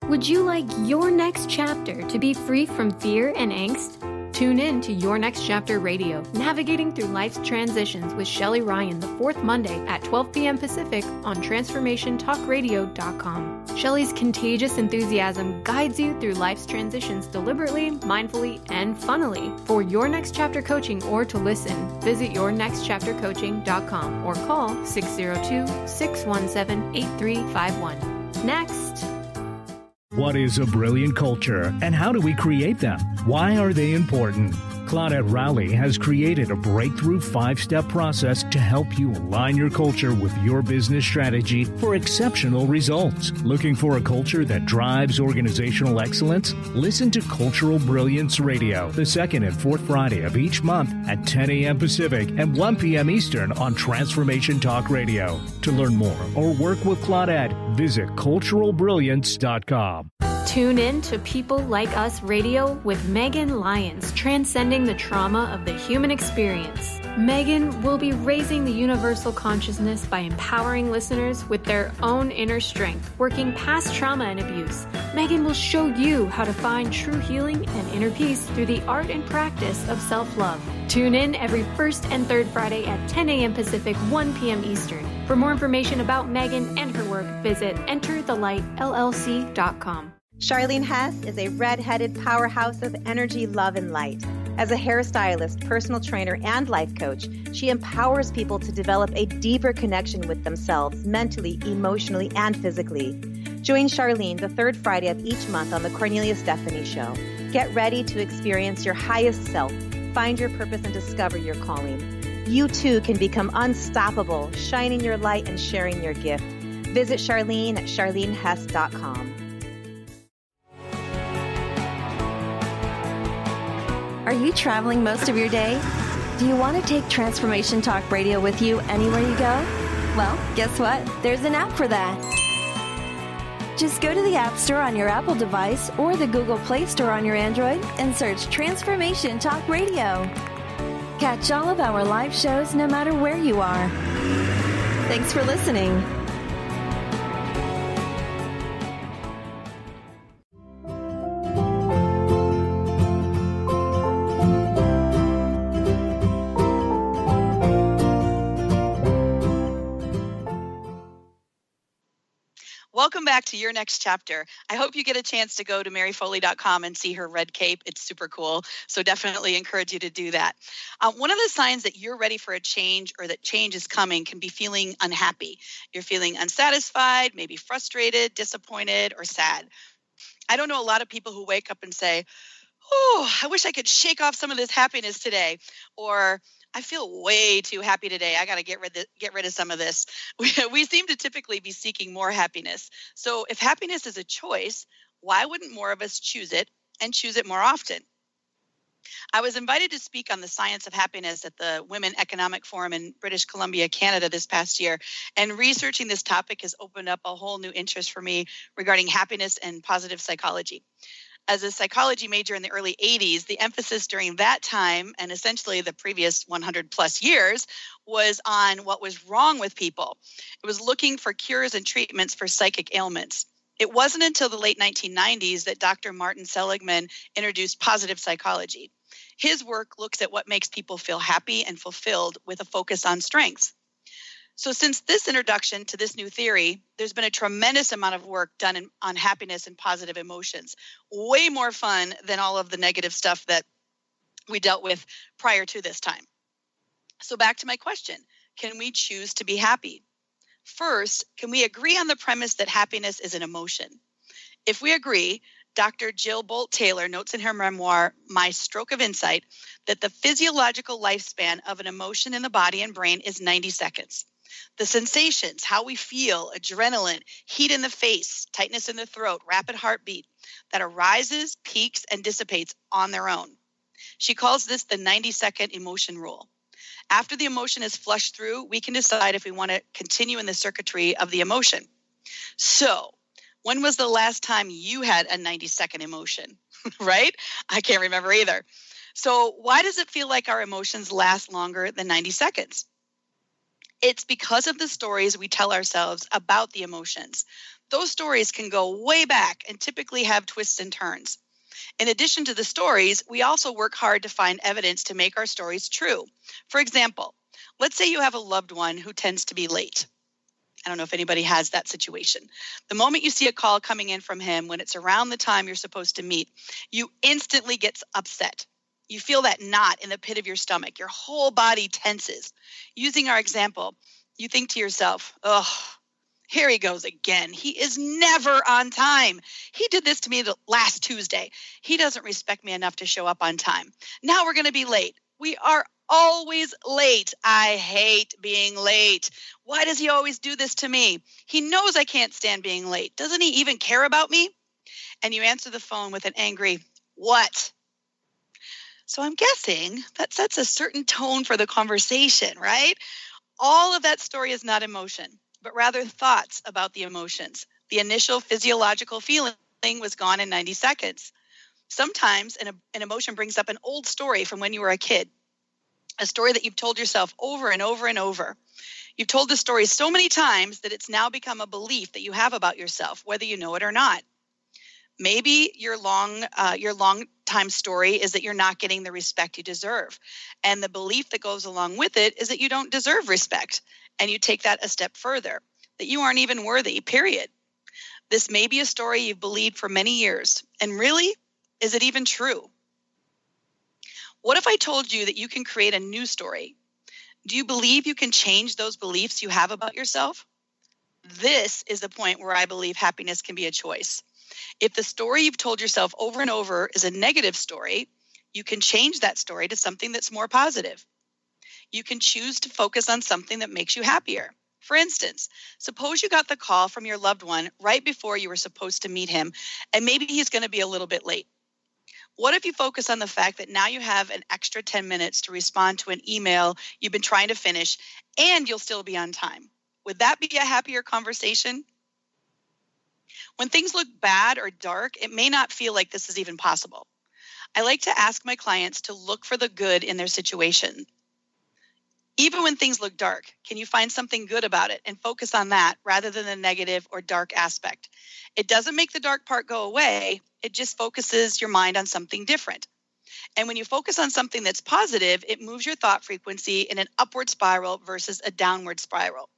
[SPEAKER 3] Would you like your next chapter to be free from fear and angst? Tune in to Your Next Chapter Radio, navigating through life's transitions with Shelly Ryan the fourth Monday at 12 p.m. Pacific on TransformationTalkRadio.com. Shelly's contagious enthusiasm guides you through life's transitions deliberately, mindfully, and funnily. For Your Next Chapter coaching or to listen, visit YourNextChapterCoaching.com or call 602-617-8351. Next.
[SPEAKER 10] What is a brilliant culture, and how do we create them? Why are they important? Claudette Rowley has created a breakthrough 5-step process to help you align your culture with your business strategy for exceptional results. Looking for a culture that drives organizational excellence? Listen to Cultural Brilliance Radio, the second and fourth Friday of each month at 10 a.m. Pacific and 1 p.m. Eastern on Transformation Talk Radio. To learn more or work with Claudette, visit culturalbrilliance.com.
[SPEAKER 3] Tune in to People Like Us Radio with Megan Lyons, transcending the trauma of the human experience. Megan will be raising the universal consciousness by empowering listeners with their own inner strength, working past trauma and abuse. Megan will show you how to find true healing and inner peace through the art and practice of self-love. Tune in every first and third Friday at 10 a.m. Pacific, 1 p.m. Eastern. For more information about Megan and her work, visit EnterTheLightLLC.com.
[SPEAKER 11] Charlene Hess is a red-headed powerhouse of energy, love, and light. As a hairstylist, personal trainer, and life coach, she empowers people to develop a deeper connection with themselves, mentally, emotionally, and physically. Join Charlene the third Friday of each month on The Cornelia Stephanie Show. Get ready to experience your highest self, find your purpose, and discover your calling. You too can become unstoppable, shining your light and sharing your gift. Visit Charlene at charlenehess.com.
[SPEAKER 12] Are you traveling most of your day? Do you want to take Transformation Talk Radio with you anywhere you go? Well, guess what? There's an app for that. Just go to the App Store on your Apple device or the Google Play Store on your Android and search Transformation Talk Radio. Catch all of our live shows no matter where you are. Thanks for listening.
[SPEAKER 4] Welcome back to Your Next Chapter. I hope you get a chance to go to maryfoley.com and see her red cape. It's super cool. So definitely encourage you to do that. One of the signs that you're ready for a change or that change is coming can be feeling unhappy. You're feeling unsatisfied, maybe frustrated, disappointed, or sad. I don't know a lot of people who wake up and say, oh, I wish I could shake off some of this happiness today. Or I feel way too happy today. I got to get rid of some of this. We seem to typically be seeking more happiness. So if happiness is a choice, why wouldn't more of us choose it and choose it more often? I was invited to speak on the science of happiness at the Women Economic Forum in British Columbia, Canada this past year. And researching this topic has opened up a whole new interest for me regarding happiness and positive psychology. As a psychology major in the early 80s, the emphasis during that time and essentially the previous 100 plus years was on what was wrong with people. It was looking for cures and treatments for psychic ailments. It wasn't until the late 1990s that Dr. Martin Seligman introduced positive psychology. His work looks at what makes people feel happy and fulfilled with a focus on strengths. So since this introduction to this new theory, there's been a tremendous amount of work done on happiness and positive emotions, way more fun than all of the negative stuff that we dealt with prior to this time. So back to my question, can we choose to be happy? First, can we agree on the premise that happiness is an emotion? If we agree, Dr. Jill Bolt Taylor notes in her memoir, My Stroke of Insight, that the physiological lifespan of an emotion in the body and brain is 90 seconds. The sensations, how we feel, adrenaline, heat in the face, tightness in the throat, rapid heartbeat, that arises, peaks, and dissipates on their own. She calls this the 90-second emotion rule. After the emotion is flushed through, we can decide if we want to continue in the circuitry of the emotion. So, when was the last time you had a 90-second emotion, right? I can't remember either. So why does it feel like our emotions last longer than 90 seconds? It's because of the stories we tell ourselves about the emotions. Those stories can go way back and typically have twists and turns. In addition to the stories, we also work hard to find evidence to make our stories true. For example, let's say you have a loved one who tends to be late. I don't know if anybody has that situation. The moment you see a call coming in from him when it's around the time you're supposed to meet, you instantly get upset. You feel that knot in the pit of your stomach. Your whole body tenses. Using our example, you think to yourself, oh, here he goes again. He is never on time. He did this to me last Tuesday. He doesn't respect me enough to show up on time. Now we're going to be late. We are always late. I hate being late. Why does he always do this to me? He knows I can't stand being late. Doesn't he even care about me? And you answer the phone with an angry, what? So I'm guessing that sets a certain tone for the conversation, right? All of that story is not emotion, but rather thoughts about the emotions. The initial physiological feeling was gone in 90 seconds. Sometimes an emotion brings up an old story from when you were a kid, a story that you've told yourself over and over and over. You've told the story so many times that it's now become a belief that you have about yourself, whether you know it or not. Maybe your long time story is that you're not getting the respect you deserve. And the belief that goes along with it is that you don't deserve respect. And you take that a step further, that you aren't even worthy, period. This may be a story you've believed for many years. And really, is it even true? What if I told you that you can create a new story? Do you believe you can change those beliefs you have about yourself? This is the point where I believe happiness can be a choice. If the story you've told yourself over and over is a negative story, you can change that story to something that's more positive. You can choose to focus on something that makes you happier. For instance, suppose you got the call from your loved one right before you were supposed to meet him, and maybe he's going to be a little bit late. What if you focus on the fact that now you have an extra 10 minutes to respond to an email you've been trying to finish, and you'll still be on time? Would that be a happier conversation? When things look bad or dark, it may not feel like this is even possible. I like to ask my clients to look for the good in their situation. Even when things look dark, can you find something good about it and focus on that rather than the negative or dark aspect? It doesn't make the dark part go away. It just focuses your mind on something different. And when you focus on something that's positive, it moves your thought frequency in an upward spiral versus a downward spiral.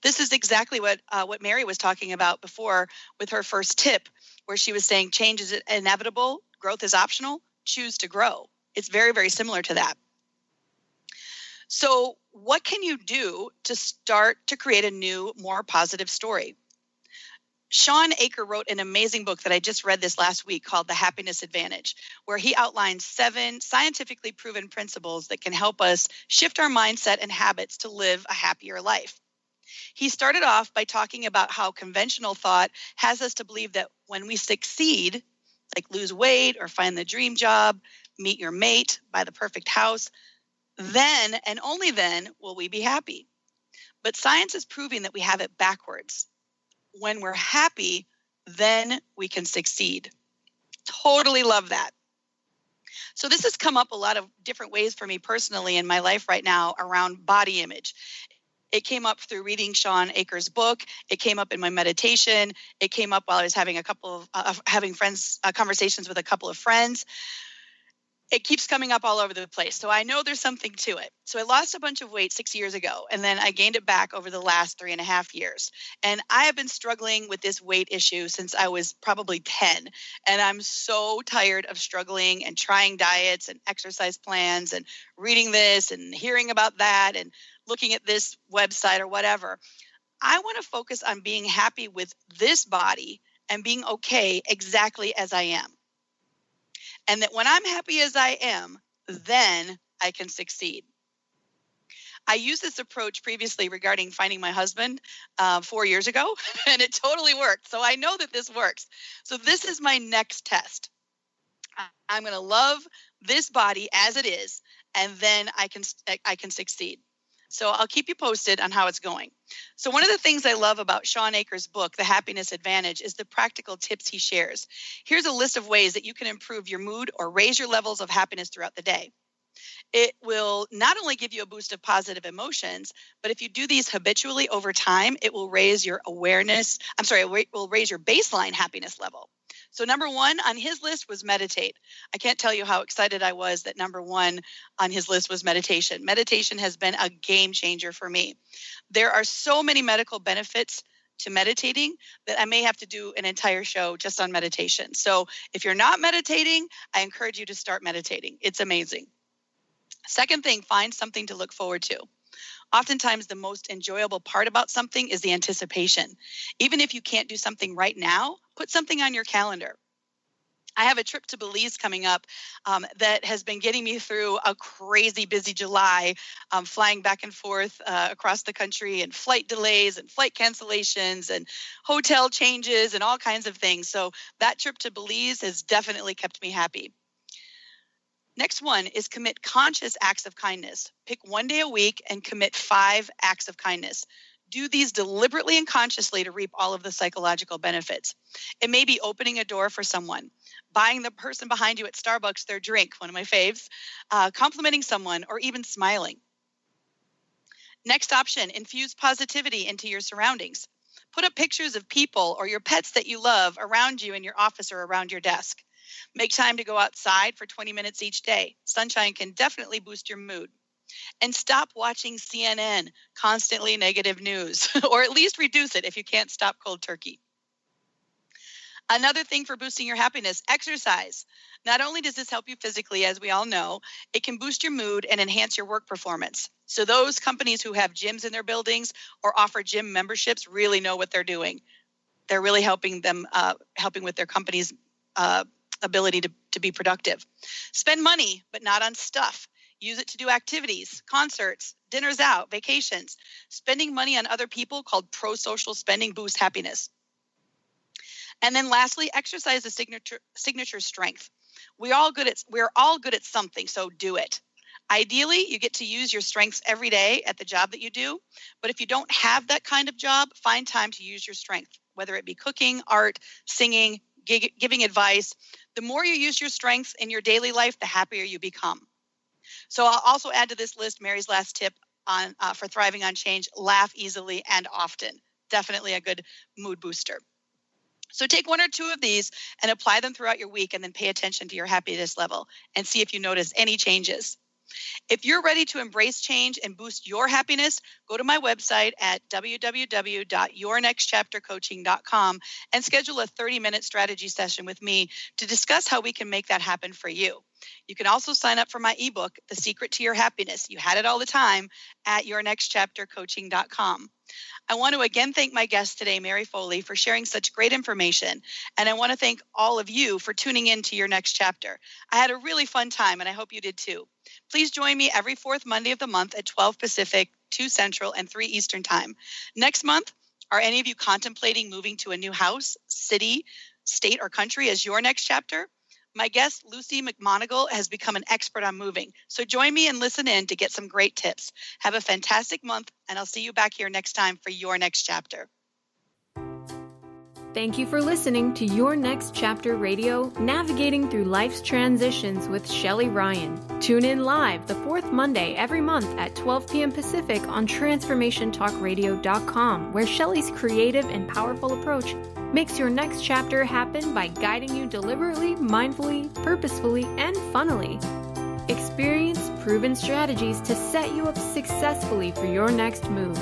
[SPEAKER 4] This is exactly what Mary was talking about before with her first tip, where she was saying change is inevitable, growth is optional, choose to grow. It's very, very similar to that. So what can you do to start to create a new, more positive story? Shawn Achor wrote an amazing book that I just read this last week called The Happiness Advantage, where he outlines 7 scientifically proven principles that can help us shift our mindset and habits to live a happier life. He started off by talking about how conventional thought has us to believe that when we succeed, like lose weight or find the dream job, meet your mate, buy the perfect house, then and only then will we be happy. But science is proving that we have it backwards. When we're happy, then we can succeed. Totally love that. So this has come up a lot of different ways for me personally in my life right now around body image. It came up through reading Shawn Achor's book. It came up in my meditation. It came up while I was having conversations with a couple of friends. It keeps coming up all over the place. So I know there's something to it. So I lost a bunch of weight 6 years ago, and then I gained it back over the last 3.5 years. And I have been struggling with this weight issue since I was probably 10. And I'm so tired of struggling and trying diets and exercise plans and reading this and hearing about that and looking at this website or whatever. I want to focus on being happy with this body and being okay exactly as I am. And that when I'm happy as I am, then I can succeed. I used this approach previously regarding finding my husband 4 years ago, and it totally worked. So I know that this works. So this is my next test. I'm going to love this body as it is, and then I can succeed. So I'll keep you posted on how it's going. So one of the things I love about Sean Akers' book, The Happiness Advantage, is the practical tips he shares. Here's a list of ways that you can improve your mood or raise your levels of happiness throughout the day. It will not only give you a boost of positive emotions, but if you do these habitually over time, it will raise your awareness. It will raise your baseline happiness level. So number one on his list was meditate. I can't tell you how excited I was that number one on his list was meditation. Meditation has been a game changer for me. There are so many medical benefits to meditating that I may have to do an entire show just on meditation. So if you're not meditating, I encourage you to start meditating. It's amazing. Second thing, find something to look forward to. Oftentimes, the most enjoyable part about something is the anticipation. Even if you can't do something right now, put something on your calendar. I have a trip to Belize coming up that has been getting me through a crazy busy July, flying back and forth across the country, and flight delays and flight cancellations and hotel changes and all kinds of things. So that trip to Belize has definitely kept me happy. Next one is commit conscious acts of kindness. Pick one day a week and commit 5 acts of kindness. Do these deliberately and consciously to reap all of the psychological benefits. It may be opening a door for someone, buying the person behind you at Starbucks their drink, one of my faves, complimenting someone, or even smiling. Next option, infuse positivity into your surroundings. Put up pictures of people or your pets that you love around you in your office or around your desk. Make time to go outside for 20 minutes each day. Sunshine can definitely boost your mood. And stop watching CNN, constantly negative news, or at least reduce it if you can't stop cold turkey. Another thing for boosting your happiness, exercise. Not only does this help you physically, as we all know, it can boost your mood and enhance your work performance. So those companies who have gyms in their buildings or offer gym memberships really know what they're doing. They're really helping with their company's ability to be productive. Spend money, but not on stuff. Use it to do activities, concerts, dinners out, vacations. Spending money on other people, called pro-social spending, boosts happiness. And then lastly, exercise a signature strength. We're all good at something, so do it. Ideally, you get to use your strengths every day at the job that you do. But if you don't have that kind of job, find time to use your strength, whether it be cooking, art, singing, giving advice. The more you use your strengths in your daily life, the happier you become. So I'll also add to this list Mary's last tip on for thriving on change: laugh easily and often. Definitely a good mood booster. So take 1 or 2 of these and apply them throughout your week, and then pay attention to your happiness level and see if you notice any changes. If you're ready to embrace change and boost your happiness, go to my website at www.yournextchaptercoaching.com and schedule a 30-minute strategy session with me to discuss how we can make that happen for you. You can also sign up for my ebook, The Secret to Your Happiness. You had it all the time at yournextchaptercoaching.com. I want to again thank my guest today, Mary Foley, for sharing such great information. And I want to thank all of you for tuning in to Your Next Chapter. I had a really fun time, and I hope you did too. Please join me every 4th Monday of the month at 12 Pacific, 2 Central, and 3 Eastern Time. Next month, are any of you contemplating moving to a new house, city, state, or country as your next chapter? My guest, Lucy McMonigal, has become an expert on moving. So join me and listen in to get some great tips. Have a fantastic month, and I'll see you back here next time for Your Next Chapter.
[SPEAKER 3] Thank you for listening to Your Next Chapter Radio, navigating through life's transitions with Shelly Ryan. Tune in live the 4th Monday every month at 12 p.m. Pacific on TransformationTalkRadio.com, where Shelly's creative and powerful approach makes your next chapter happen by guiding you deliberately, mindfully, purposefully, and funnily. Experience proven strategies to set you up successfully for your next move.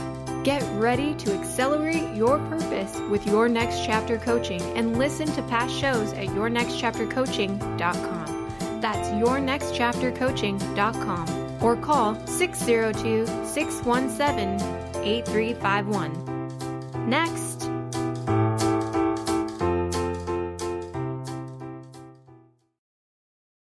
[SPEAKER 3] Get ready to accelerate your purpose with Your Next Chapter Coaching, and listen to past shows at yournextchaptercoaching.com. That's yournextchaptercoaching.com, or call 602-617-8351. Next,